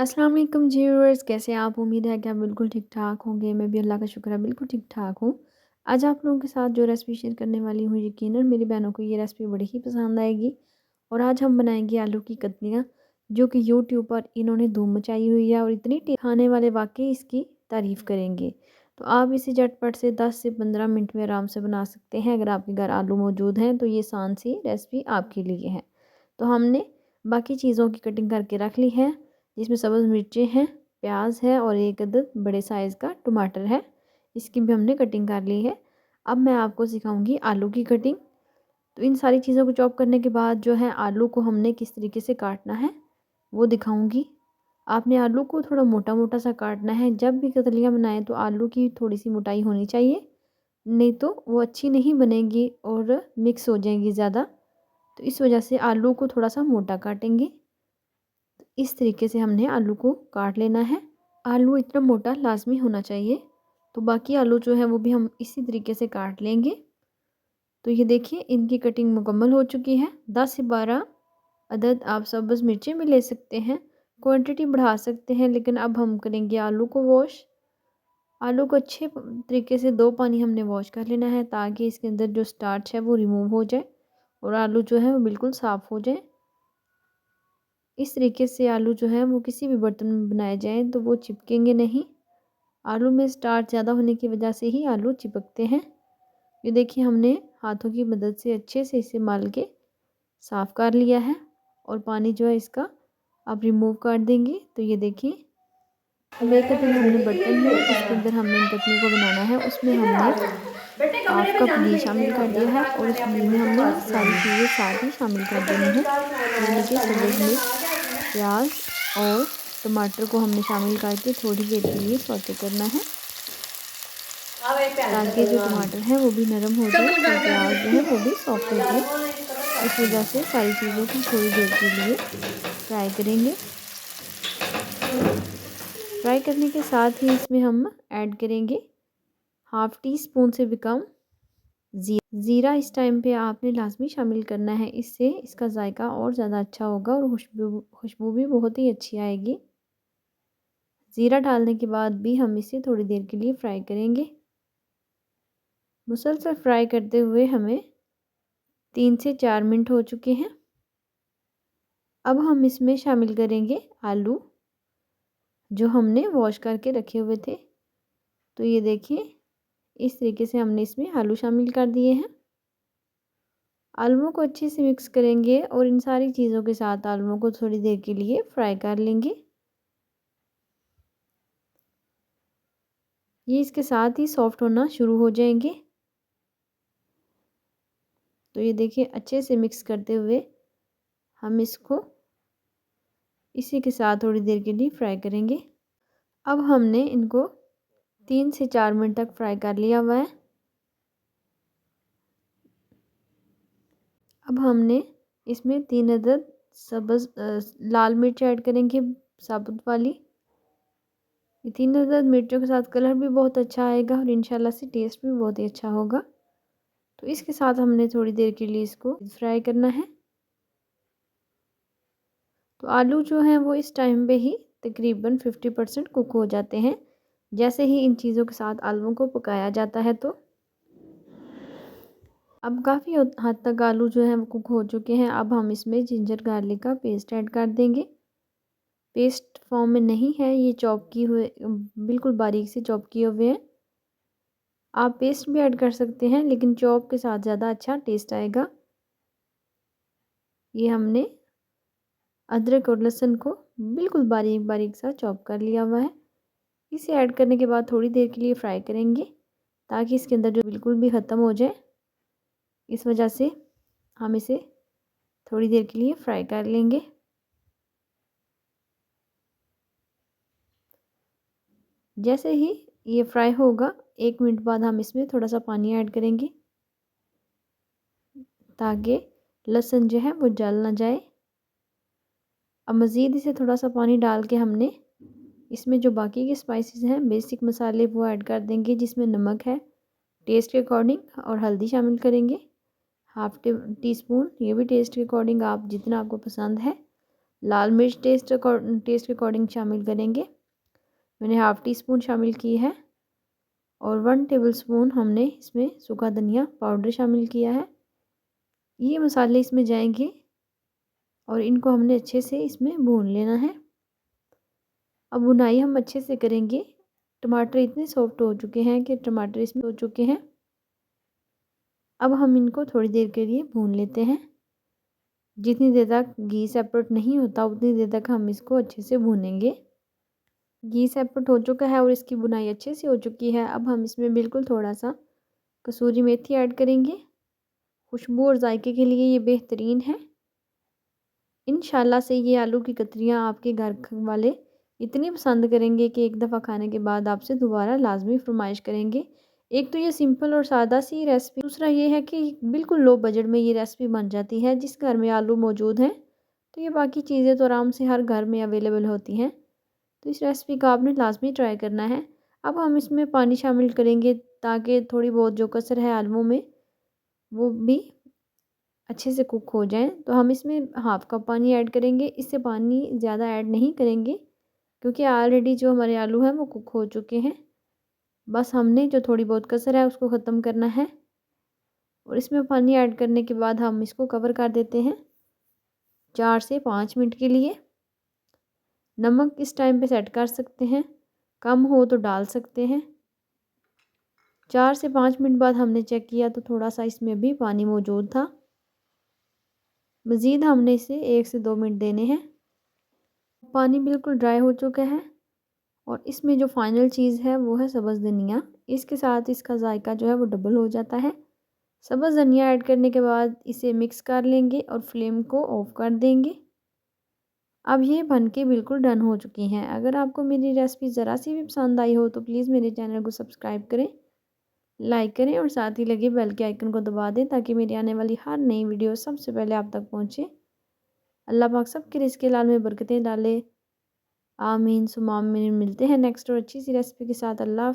अस्सलाम वालेकुम जी व्यूअर्स, कैसे हैं आप? उम्मीद है कि आप बिल्कुल ठीक-ठाक होंगे। मैं भी अल्लाह का शुक्र है बिल्कुल ठीक-ठाक हूँ। आज आप लोगों के साथ जो रेसिपी शेयर करने वाली हूँ, यकीनन मेरी बहनों को ये रेसिपी बड़ी ही पसंद आएगी। और आज हम बनाएंगे आलू की कतलियाँ, जो कि यूट्यूब पर इन्होंने धूम मचाई हुई है और इतनी खाने वाले वाकई इसकी तारीफ़ करेंगे। तो आप इसे झटपट से 10 से 15 मिनट में आराम से बना सकते हैं। अगर आपके घर आलू मौजूद हैं तो ये आसान सी रेसिपी आपके लिए है। तो हमने बाकी चीज़ों की कटिंग करके रख ली है, जिसमें सब्ज़ मिर्चें हैं, प्याज है और एक अदद बड़े साइज़ का टमाटर है। इसकी भी हमने कटिंग कर ली है। अब मैं आपको सिखाऊंगी आलू की कटिंग। तो इन सारी चीज़ों को चॉप करने के बाद जो है आलू को हमने किस तरीके से काटना है वो दिखाऊंगी। आपने आलू को थोड़ा मोटा मोटा सा काटना है। जब भी कतलियाँ बनाएं तो आलू की थोड़ी सी मोटाई होनी चाहिए, नहीं तो वो अच्छी नहीं बनेगी और मिक्स हो जाएंगी ज़्यादा। तो इस वजह से आलू को थोड़ा सा मोटा काटेंगे। इस तरीके से हमने आलू को काट लेना है। आलू इतना मोटा लाजमी होना चाहिए। तो बाकी आलू जो है वो भी हम इसी तरीके से काट लेंगे। तो ये देखिए इनकी कटिंग मुकम्मल हो चुकी है। 10 से 12 अदद आप सब्ज़ मिर्चें भी ले सकते हैं, क्वांटिटी बढ़ा सकते हैं। लेकिन अब हम करेंगे आलू को वॉश। आलू को अच्छे तरीके से 2 पानी हमने वॉश कर लेना है, ताकि इसके अंदर जो स्टार्च है वो रिमूव हो जाए और आलू जो है वो बिल्कुल साफ़ हो जाए। इस तरीके से आलू जो है वो किसी भी बर्तन में बनाए जाएँ तो वो चिपकेंगे नहीं। आलू में स्टार्च ज़्यादा होने की वजह से ही आलू चिपकते हैं। ये देखिए हमने हाथों की मदद से अच्छे से इसे मल के साफ़ कर लिया है और पानी जो है इसका आप रिमूव कर देंगे। तो ये देखिए अब एक कटोरी हमने बर्तन है, इसके अंदर हमने इन कतलियों को बनाना है। उसमें हमने हाफ़ कप घी शामिल कर दिया है और उस घी में हमने ये सारी चीज़ें साथ ही शामिल कर देनी है, यानी कि सब्ज़ मिर्च, प्याज और टमाटर को हमने शामिल करके थोड़ी देर के लिए सौते करना है, ताकि जो टमाटर है वो भी नरम हो जाए और प्याज जो है वो भी सॉफ्ट हो जाए। इस वजह से सारी चीज़ों को थोड़ी देर के लिए फ्राई करेंगे। फ्राई करने के साथ ही इसमें हम ऐड करेंगे हाफ़ टी स्पून से भी कम ज़ीरा। इस टाइम पे आपने लाजमी शामिल करना है, इससे इसका जायका और ज़्यादा अच्छा होगा और खुशबू भी बहुत ही अच्छी आएगी। ज़ीरा डालने के बाद भी हम इसे थोड़ी देर के लिए फ्राई करेंगे। मुसलसल फ्राई करते हुए हमें 3 से 4 मिनट हो चुके हैं। अब हम इसमें शामिल करेंगे आलू, जो हमने वॉश करके रखे हुए थे। तो ये देखिए इस तरीके से हमने इसमें आलू शामिल कर दिए हैं। आलूओं को अच्छे से मिक्स करेंगे और इन सारी चीज़ों के साथ आलूओं को थोड़ी देर के लिए फ्राई कर लेंगे। ये इसके साथ ही सॉफ्ट होना शुरू हो जाएंगे। तो ये देखिए अच्छे से मिक्स करते हुए हम इसको इसी के साथ थोड़ी देर के लिए फ्राई करेंगे। अब हमने इनको 3 से 4 मिनट तक फ्राई कर लिया हुआ है। अब हमने इसमें 3 अदद सब्ज़ लाल मिर्च ऐड करेंगे, साबुत वाली। ये 3 अदद मिर्चों के साथ कलर भी बहुत अच्छा आएगा और इंशाल्लाह से टेस्ट भी बहुत ही अच्छा होगा। तो इसके साथ हमने थोड़ी देर के लिए इसको फ्राई करना है। तो आलू जो हैं वो इस टाइम पे ही तकरीबन 50% कुक हो जाते हैं। जैसे ही इन चीज़ों के साथ आलूओं को पकाया जाता है तो अब काफ़ी हद तक आलू जो हैं वो कुक हो चुके हैं। अब हम इसमें जिंजर गार्लिक का पेस्ट ऐड कर देंगे। पेस्ट फॉर्म में नहीं है, ये चॉप किए हुए बिल्कुल बारीक से चॉप किए हुए हैं। आप पेस्ट भी ऐड कर सकते हैं, लेकिन चॉप के साथ ज़्यादा अच्छा टेस्ट आएगा। ये हमने अदरक और लहसुन को बिल्कुल बारीक बारीक सा चॉप कर लिया हुआ है। इसे ऐड करने के बाद थोड़ी देर के लिए फ्राई करेंगे, ताकि इसके अंदर जो बिल्कुल भी ख़त्म हो जाए। इस वजह से हम इसे थोड़ी देर के लिए फ्राई कर लेंगे। जैसे ही ये फ्राई होगा 1 मिनट बाद हम इसमें थोड़ा सा पानी ऐड करेंगे, ताकि लहसुन जो है वो जल ना जाए। अब मज़ीद इसे थोड़ा सा पानी डाल के हमने इसमें जो बाकी के स्पाइसेस हैं, बेसिक मसाले, वो ऐड कर देंगे, जिसमें नमक है टेस्ट के अकॉर्डिंग और हल्दी शामिल करेंगे हाफ़ टी स्पून। ये भी टेस्ट के अकॉर्डिंग आप जितना आपको पसंद है। लाल मिर्च टेस्ट के अकॉर्डिंग शामिल करेंगे। मैंने हाफ़ टी स्पून शामिल की है और 1 टेबलस्पून हमने इसमें सूखा धनिया पाउडर शामिल किया है। ये मसाले इसमें जाएंगे और इनको हमने अच्छे से इसमें भून लेना है। अब भुनाई हम अच्छे से करेंगे। टमाटर इतने सॉफ्ट हो चुके हैं कि टमाटर इसमें हो चुके हैं। अब हम इनको थोड़ी देर के लिए भून लेते हैं। जितनी देर तक घी सेपरेट नहीं होता उतनी देर तक हम इसको अच्छे से भूनेंगे। घी सेपरेट हो चुका है और इसकी भुनाई अच्छे से हो चुकी है। अब हम इसमें बिल्कुल थोड़ा सा कसूरी मेथी ऐड करेंगे। खुशबू और जायके के लिए ये बेहतरीन है। इंशाल्लाह से ये आलू की कतरियाँ आपके घर वाले इतनी पसंद करेंगे कि एक दफ़ा खाने के बाद आपसे दोबारा लाजमी फरमाइश करेंगे। एक तो ये सिंपल और सादा सी रेसिपी, दूसरा ये है कि बिल्कुल लो बजट में ये रेसिपी बन जाती है। जिस घर में आलू मौजूद हैं तो ये बाकी चीज़ें तो आराम से हर घर में अवेलेबल होती हैं। तो इस रेसिपी का आपने लाजमी ट्राई करना है। अब हम इसमें पानी शामिल करेंगे ताकि थोड़ी बहुत जो कसर है आलू में वो भी अच्छे से कुक हो जाएँ। तो हम इसमें हाफ़ कप पानी ऐड करेंगे। इससे पानी ज़्यादा ऐड नहीं करेंगे क्योंकि ऑलरेडी जो हमारे आलू हैं वो कुक हो चुके हैं। बस हमने जो थोड़ी बहुत कसर है उसको ख़त्म करना है और इसमें पानी ऐड करने के बाद हम इसको कवर कर देते हैं 4 से 5 मिनट के लिए। नमक इस टाइम पे सेट कर सकते हैं, कम हो तो डाल सकते हैं। 4 से 5 मिनट बाद हमने चेक किया तो थोड़ा सा इसमें भी पानी मौजूद था। मज़ीद हमने इसे 1 से 2 मिनट देने हैं। पानी बिल्कुल ड्राई हो चुका है और इसमें जो फाइनल चीज़ है वो है सब्ज़ धनिया। इसके साथ इसका जायका जो है वो डबल हो जाता है। सब्ज़ धनिया ऐड करने के बाद इसे मिक्स कर लेंगे और फ्लेम को ऑफ़ कर देंगे। अब ये बनके बिल्कुल डन हो चुकी हैं। अगर आपको मेरी रेसिपी ज़रा सी भी पसंद आई हो तो प्लीज़ मेरे चैनल को सब्सक्राइब करें, लाइक करें और साथ ही लगे बेल के आइकन को दबा दें ताकि मेरी आने वाली हर नई वीडियो सबसे पहले आप तक पहुँचे। अल्लाह पाक सबके रिज़्क़ हलाल में बरकतें डाले। आमीन सुमा आमीन। मिलते हैं नेक्स्ट और अच्छी सी रेसिपी के साथ। अल्लाह।